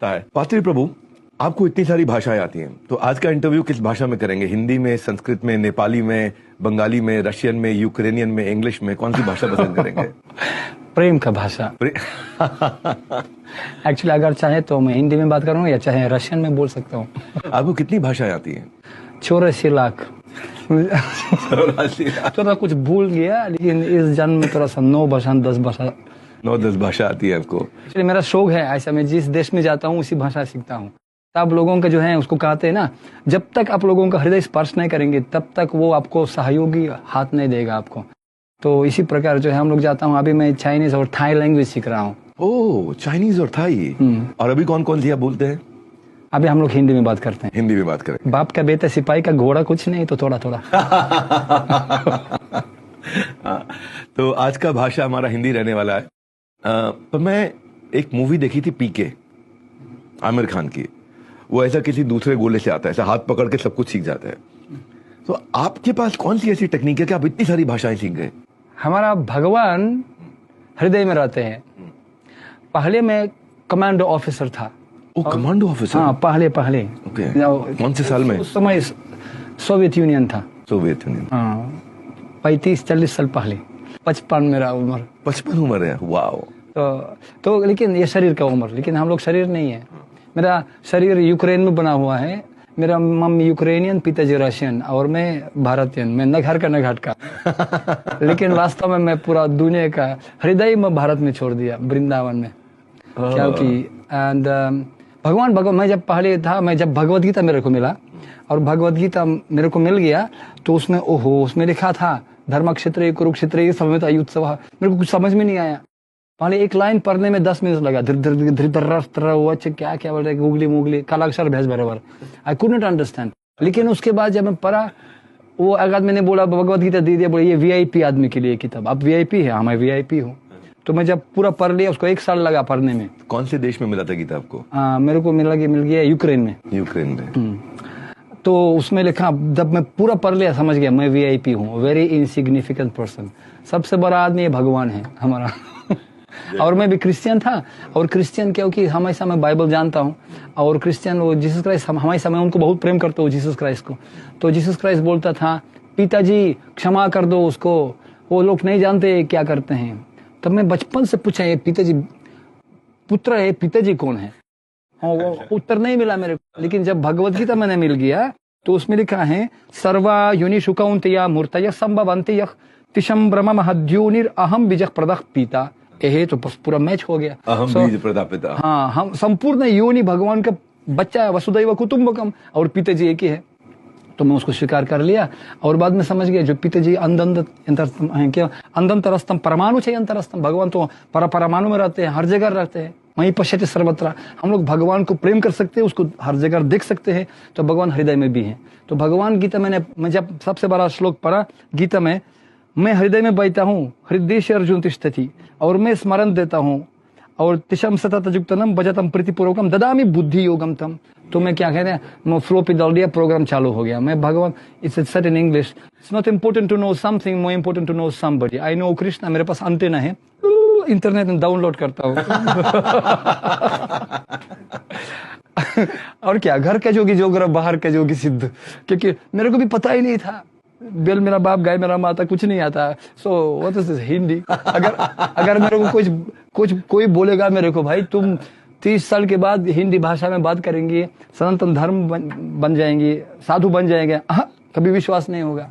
है। पात्री प्रभु, आपको इतनी सारी भाषाएं आती हैं, तो आज का इंटरव्यू किस भाषा में करेंगे? हिंदी में, संस्कृत में, नेपाली में, बंगाली में, रशियन में, यूक्रेनियन में, इंग्लिश में? कौन सी भाषा पसंद करेंगे? प्रेम का भाषा। एक्चुअली अगर चाहे तो मैं हिंदी में बात करूँ या चाहे रशियन में बोल सकता हूँ। आपको कितनी भाषाएं आती हैं? 84 लाख। थोड़ा कुछ भूल गया, लेकिन इस जन्म में थोड़ा सा 9 भाषा 10 भाषा 9-10 भाषा आती है आपको? एक्चुअली मेरा शौक है ऐसा, मैं जिस देश में जाता हूँ उसी भाषा सीखता हूँ। तब लोगों का जो है उसको कहते हैं ना, जब तक आप लोगों का हृदय स्पर्श नहीं करेंगे तब तक वो आपको सहयोगी हाथ नहीं देगा आपको। तो इसी प्रकार जो है हम लोग जाता हूँ। अभी मैं चाइनीज और थाई लैंग्वेज सीख रहा हूँ। ओह, चाइनीज और थाई। और अभी कौन कौन सी आप बोलते हैं? अभी हम लोग हिंदी में बात करते हैं। हिंदी में बात करें। बाप का बेटा सिपाही का घोड़ा कुछ नहीं, तो थोड़ा थोड़ा। तो आज का भाषा हमारा हिंदी रहने वाला है। पर मैं एक मूवी देखी थी, पीके, आमिर खान की। वो ऐसा किसी दूसरे गोले से आता है, ऐसा हाथ पकड़ के सब कुछ सीख जाता है। तो आपके पास कौन सी ऐसी टेक्निक है कि आप इतनी सारी भाषाएं सीख गए? हमारा भगवान हृदय में रहते हैं। पहले मैं कमांडो ऑफिसर था। ओ, कमांडो ऑफिसर? हाँ, पहले ओके। कौन से साल में? उस समय सोवियत यूनियन था। Soviet union. हाँ, 35-40 साल पहले। 55 मेरा उम्र। 55 उम्र है? वाओ। तो लेकिन ये शरीर का उम्र, लेकिन हम लोग शरीर नहीं है। मेरा शरीर यूक्रेन में बना हुआ है। मेरा मम्मी यूक्रेनियन, पिताजी रशियन और मैं भारतीयन। मैं न घर का न घाट का। लेकिन वास्तव में मैं पूरा दुनिया का हृदय में भारत में छोड़ दिया, वृंदावन में। क्योंकि एंड भगवान मैं जब पहले था, मैं जब भगवद गीता मेरे को मिला और भगवद गीता मेरे को मिल गया, तो उसमें उसमें लिखा था धर्म क्षेत्र कुरुक्षेत्र समवेत युत्सव। मेरे को कुछ समझ में नहीं आया। पहले एक लाइन पढ़ने में 10 मिनट लगा। क्या क्या बोल रहे, गुगली मुगली, कालाक्षर भैंस बराबर। I could not understand. लेकिन उसके बाद जब मैं पढ़ा, वो अगर मैंने बोला भगवद गीता दे दिया, बोले ये वीआईपी आदमी के लिए किताब। आप वीआईपी है? हाँ, मैं वीआईपी हूँ। तो मैं जब पूरा पढ़ लिया, उसको 1 साल लगा पढ़ने में। कौन से देश में मिला था गीता आपको? मेरे को मिल गया यूक्रेन में। यूक्रेन में। तो उसमें लिखा, जब मैं पूरा पढ़ लिया समझ गया मैं वीआईपी हूँ, वेरी इनसिग्निफिकेंट पर्सन। सबसे बड़ा आदमी ये भगवान है हमारा। और मैं भी क्रिश्चियन था। और क्रिश्चियन क्योंकि हमेशा मैं बाइबल जानता हूँ, और क्रिश्चियन वो जीसस क्राइस्ट, हमेशा मैं उनको बहुत प्रेम करता हूँ, जीसस क्राइस्ट को। तो जीसस क्राइस्ट बोलता था, पिताजी क्षमा कर दो उसको, वो लोग नहीं जानते क्या करते हैं। तब मैं बचपन से पूछा, ये पिताजी पुत्र है, पिताजी कौन है? वो उत्तर नहीं मिला मेरे को। लेकिन जब भगवद गीता मैंने मिल गया, तो उसमें लिखा है सर्वा योनि शुकौंतया मूर्तय संभवन्ति तिशम ब्रह्म महद्योनिर अहम बीज प्रदः पिता। यही तो पूरा मैच हो गया। अहम बीज प्रदा पिता। हाँ, हम संपूर्ण योनि भगवान का बच्चा है, वसुदैव कुटुंबकम, और पिताजी एक ही है। तो मैं उसको स्वीकार कर लिया। और बाद में समझ गया जो पिताजी अंतरस्तम परमाणु चाहिए अंतरस्तम। भगवान तो परमाणु में रहते हैं, हर जगह रहते हैं। वहीं पश्यति सर्वत्र। हम लोग भगवान को प्रेम कर सकते हैं, उसको हर जगह देख सकते हैं। तो भगवान हृदय में भी है। तो भगवान गीता मैं जब सबसे बड़ा श्लोक पढ़ा गीता में, मैं हृदय में बैठा हूँ, हृदय से अर्जुन तिष्ठति, और मैं स्मरण देता हूँ, और तिशम सतत युक्तनम भजतम प्रीतिपूर्वकम ददामि बुद्धि योगम तम। तो मैं क्या कहते हैं, मैं फ्लो पे डाल दिया, प्रोग्राम चालू हो गया। मैं भगवान, it's said in English, it's not important to know something, more important to know somebody. I know Krishna, मेरे पास अंटेना है, इंटरनेट में डाउनलोड करता हूँ। और क्या, घर के जोगी जोगरा, बाहर के जोगी सिद्ध। क्योंकि मेरे को भी पता ही नहीं था, बेल मेरा बाप, गाय मेरा माता, कुछ नहीं आता। So what is Hindi? अगर मेरे को कोई बोलेगा मेरे को, भाई तुम 30 साल के बाद हिंदी भाषा में बात करेंगे, सनातन धर्म बन जाएंगे, साधु बन जाएंगे, कभी विश्वास नहीं होगा।